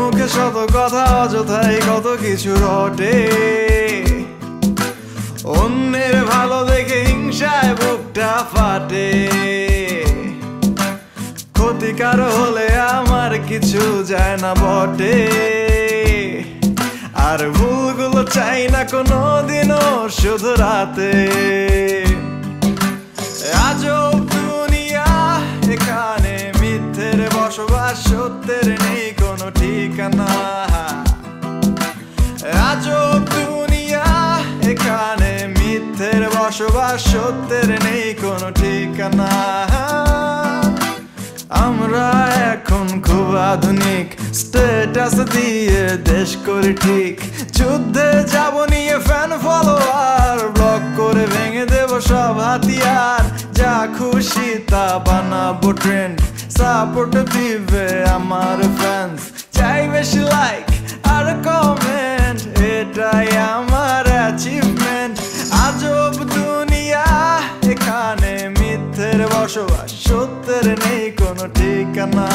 মুখে শত কথা অযথাই কত কিছু রটে অন্যের ভালো দেখে হিংসায় বুকটা ফাটে ক্ষতিকার হলে আমার কিছু যায় না বটে আর ভুলগুলো চাই না কোনোদিনও শুধরাতে আজব দুনিয়া এখানে মিথ্যের বসবাস সত্যের নেই কোনো ঠিকানা আজব দুনিয়া এখানে মিথ্যের বসবাস সত্যের নেই কোনো ঠিকানা আমরা এখন খুব আধুনিক স্ট্যাটাস দিয়ে দেশ করি ঠিক যুদ্ধে যাব নিয়ে ফ্যান ফলোয়ার ব্লক করে ভেঙে দেব সব হাতিয়ার যা খুশি তা বানাবো ট্রেন্ড সাপোর্ট দিবে আমার ফ্যান্স চাই বেশি লাইক আর কমেন্ট এটাই আমার অ্যাচিভমেন্ট আজব দুনিয়া এখানে মিথ্যের বসবাস সত্যের নেই কোনো ঠিকানা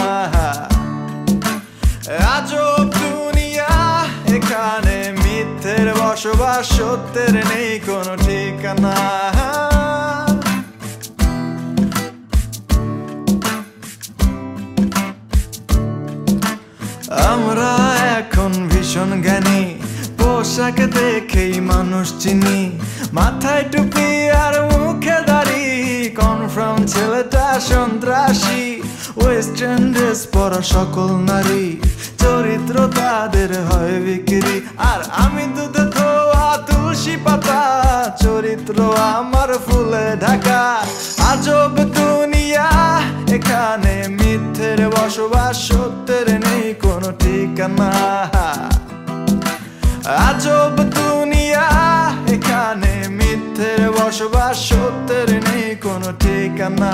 আজব দুনিয়া এখানে মিথ্যের বসবাস সত্যের নেই কোনো ঠিকানা আমরা এখন ভীষণ জ্ঞানী পোশাক দেখেই মানুষ চিনি মাথায় টুপি আর মুখে দাড়ি কনফার্ম ছেলেটা সন্ত্রাসী ওয়েস্টার্ন ড্রেস পরা সকল নারী চরিত্র তাদের হয় বিক্রি আর আমি দুধে ধোয়া তুলসী পাতা চরিত্র আমার ফুলে ঢাকা আজব দুনিয়া এখানে মিথ্যের বসবাস সত্যের নেই কোনো ঠিকানা আজব দুনিয়া এখানে মিথ্যের বসবাস সত্যের নেই কোনো ঠিকানা